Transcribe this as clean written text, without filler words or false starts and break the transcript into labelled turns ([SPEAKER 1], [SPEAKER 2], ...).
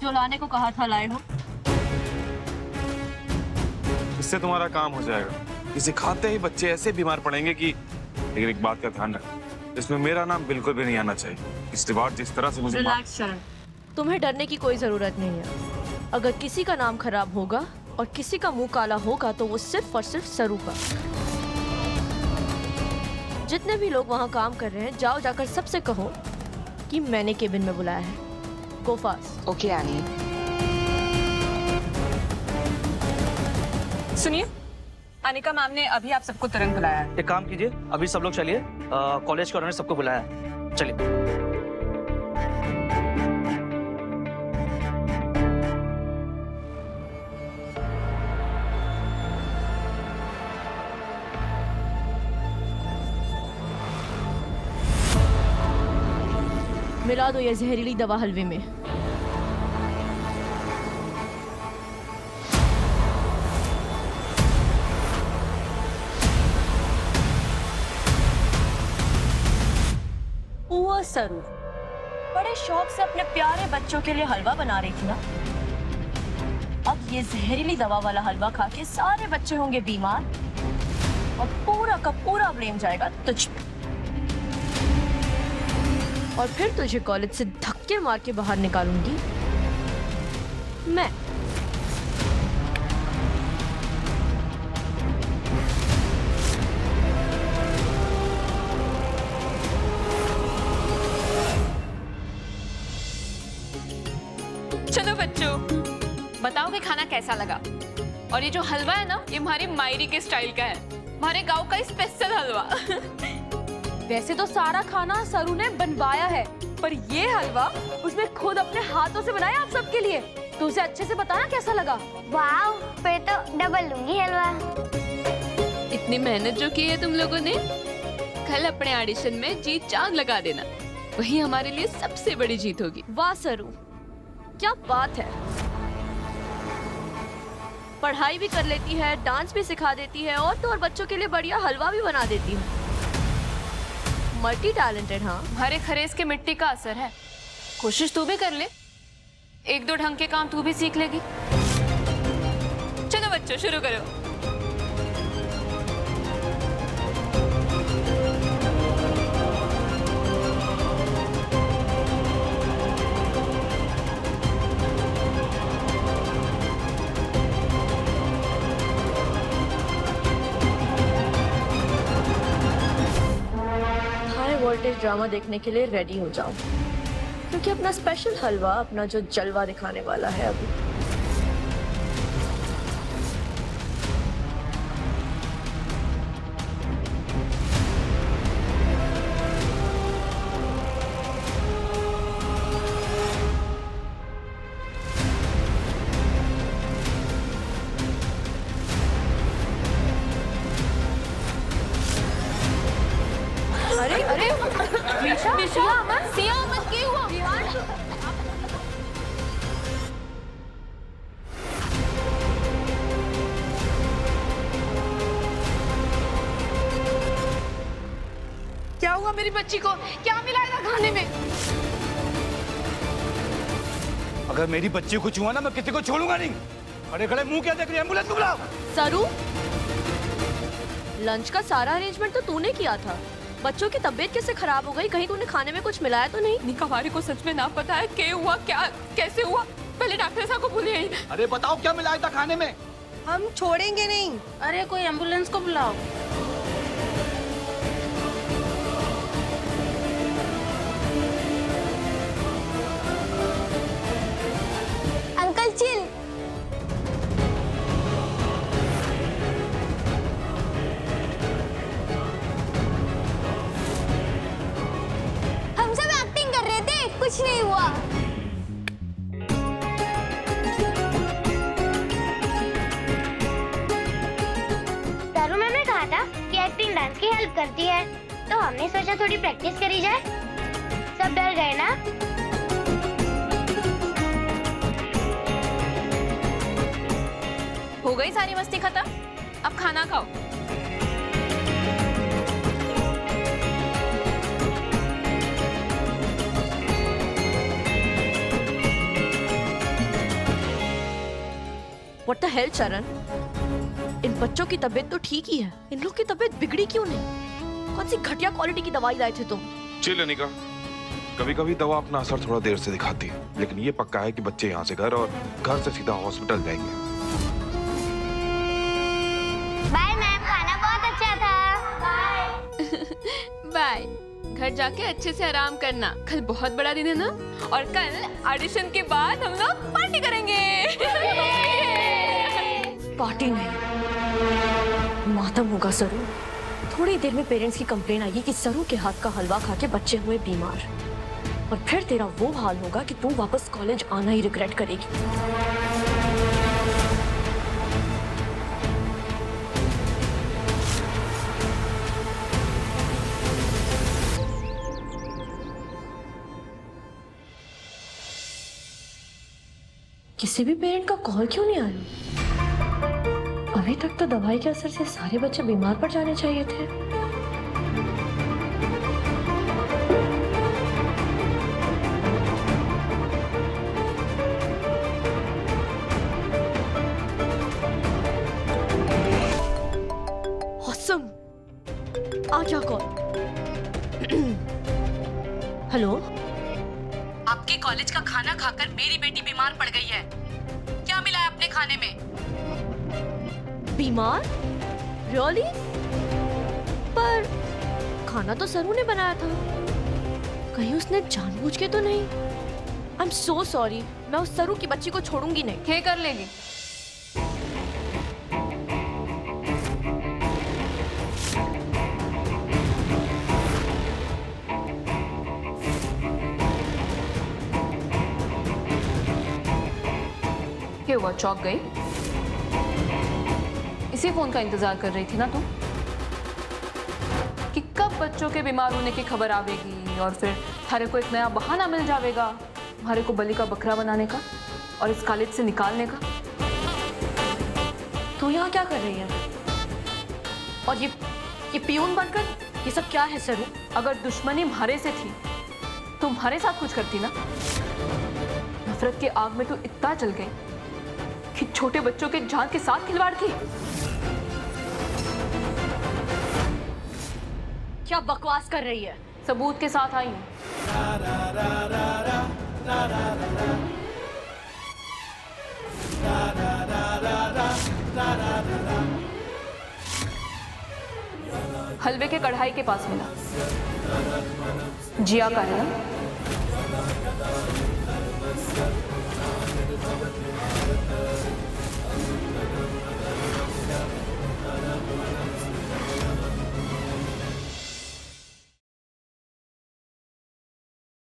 [SPEAKER 1] जो लाने को कहा था लाए हो।
[SPEAKER 2] इससे तुम्हारा काम हो जाएगा। इसे खाते ही बच्चे ऐसे बीमार पड़ेंगे कि, लेकिन एक बात का ध्यान रखना, इसमें मेरा नाम बिल्कुल भी नहीं आना चाहिए। इसके बाद जिस तरह से मुझे
[SPEAKER 1] रिलैक्स शरण।
[SPEAKER 3] तुम्हें डरने की कोई जरूरत नहीं है। अगर किसी का नाम खराब होगा और किसी का मुंह काला होगा तो वो सिर्फ और सिर्फ सरू का। जितने भी लोग वहाँ काम कर रहे हैं, जाओ जाकर सबसे कहो कि मैंने केबिन में बुलाया है। गो फास्ट।
[SPEAKER 4] Okay any.
[SPEAKER 5] सुनिए, अनिका मैम ने अभी आप सबको तुरंत बुलाया है।
[SPEAKER 6] एक काम कीजिए, अभी सब लोग चलिए, कॉलेज के उन्होंने सबको बुलाया है। चलिए।
[SPEAKER 3] मिला दो ये जहरीली दवा हलवे में।
[SPEAKER 1] हुआ सरू बड़े शौक से अपने प्यारे बच्चों के लिए हलवा बना रही थी ना। अब ये जहरीली दवा वाला हलवा खा के सारे बच्चे होंगे बीमार और पूरा का पूरा ब्लेम जाएगा तुझ पे।
[SPEAKER 3] और फिर तुझे कॉलेज से धक्के मार के बाहर निकालूंगी मैं।
[SPEAKER 5] चलो बच्चों, बताओ कि खाना कैसा लगा। और ये जो हलवा है ना, ये हमारी मायरी के स्टाइल का है, हमारे गांव का स्पेशल हलवा।
[SPEAKER 7] वैसे तो सारा खाना सरू ने बनवाया है, पर ये हलवा उसने खुद अपने हाथों से बनाया आप सबके लिए। तो उसे अच्छे से बताना कैसा लगा।
[SPEAKER 8] वाव, फिर तो डबल लूंगी हलवा।
[SPEAKER 5] इतनी मेहनत जो की है तुम लोगों ने, कल अपने ऑडिशन में जीत चांद लगा देना, वही हमारे लिए सबसे बड़ी जीत होगी।
[SPEAKER 3] वाह सरू, क्या बात है। पढ़ाई भी कर लेती है, डांस भी सिखा देती है और तो और बच्चों के लिए बढ़िया हलवा भी बना देती है। Multi talented. हाँ,
[SPEAKER 5] हरे खरेस के मिट्टी का असर है। कोशिश तू भी कर ले, एक दो ढंग के काम तू भी सीख लेगी। चलो बच्चों, शुरू करो।
[SPEAKER 3] वोल्टेज ड्रामा देखने के लिए रेडी हो जाओ, क्योंकि अपना स्पेशल हलवा, अपना जो जलवा दिखाने वाला है अभी। अरे अरे
[SPEAKER 5] सिया अमन क्या हुआ?
[SPEAKER 7] क्या हुआ मेरी बच्ची को? क्या मिला था खाने में?
[SPEAKER 6] अगर मेरी बच्ची को छुआ ना, मैं किसी को छोड़ूंगा नहीं। खड़े खड़े मुंह क्या देख रही है? एम्बुलेंस को बुलाओ।
[SPEAKER 3] सरू, लंच का सारा अरेंजमेंट तो तूने किया था। बच्चों की तबीयत कैसे खराब हो गई? कहीं तूने खाने में कुछ मिलाया तो नहीं?
[SPEAKER 5] निकावारी को सच में ना पता है क्या हुआ, क्या कैसे हुआ। पहले डॉक्टर साहब को बोलिए।
[SPEAKER 6] अरे बताओ क्या मिलाया था खाने में?
[SPEAKER 7] हम छोड़ेंगे नहीं।
[SPEAKER 1] अरे कोई एम्बुलेंस को बुलाओ।
[SPEAKER 8] Uncle chill. हम सब एक्टिंग कर रहे थे, कुछ नहीं हुआ। दारू मैम ने कहा था कि एक्टिंग डांस की हेल्प करती है, तो हमने सोचा थोड़ी प्रैक्टिस करी जाए। सब डर गए ना?
[SPEAKER 5] हो गई सारी मस्ती खत्म, अब खाना खाओ।
[SPEAKER 3] व्हाट द हेल चरण, इन बच्चों की तबीयत तो ठीक ही है, इन लोग की तबीयत बिगड़ी क्यों नहीं? कौन सी घटिया क्वालिटी की दवाई लाए थे तुम?
[SPEAKER 2] चिल अनिका, कभी कभी दवा अपना असर थोड़ा देर से दिखाती है, लेकिन ये पक्का है कि बच्चे यहाँ से घर और घर से सीधा हॉस्पिटल जाएंगे।
[SPEAKER 8] बाय मैम, खाना बहुत अच्छा था।
[SPEAKER 5] बाय। घर जाके अच्छे से आराम करना, कल बहुत बड़ा दिन है ना, और कल ऑडिशन के बाद हम लोग पार्टी करेंगे।
[SPEAKER 1] पार्टी नहीं, मातम होगा सरू। थोड़ी देर में पेरेंट्स की कंप्लेन आएगी कि सरू के हाथ का हलवा खा के बच्चे हुए बीमार, और फिर तेरा वो हाल होगा कि तू वापस कॉलेज आना ही रिग्रेट करेगी। किसी भी पेरेंट का कॉल क्यों नहीं आया? अभी तक तो दवाई के असर से सारे बच्चे बीमार पड़ जाने चाहिए थे।
[SPEAKER 3] ऑसम, आ गया कॉल। हेलो,
[SPEAKER 7] आपके कॉलेज का खाना खाकर मेरी बेटी बीमार पड़ गई है। क्या मिला है अपने खाने में?
[SPEAKER 3] बीमार? रियली? पर खाना तो सरू ने बनाया था, कहीं उसने जानबूझ के तो नहीं? आई एम सो सॉरी, मैं उस सरू की बच्ची को छोड़ूंगी नहीं।
[SPEAKER 5] क्या कर लेगी? क्या हुआ, चौंक गई? इसी फोन का इंतजार कर रही थी ना तुम, कि कब बच्चों के बीमार होने की खबर आवेगी और फिर थारे को एक नया बहाना मिल जाएगा हमारे को बलि का बकरा बनाने का और इस कॉलेज से निकालने का।
[SPEAKER 1] तू यहाँ क्या कर रही है? और ये पियून बनकर ये सब क्या है सरू?
[SPEAKER 5] अगर दुश्मनी हमारे से थी तो तुम्हारे साथ कुछ करती ना। नफरत की आग में तो इतना जल गई कि छोटे बच्चों के जान के साथ खिलवाड़ की।
[SPEAKER 1] क्या बकवास कर रही है?
[SPEAKER 5] सबूत के साथ आई हूँ। हलवे के कढ़ाई के पास मिला, जिया का है ना?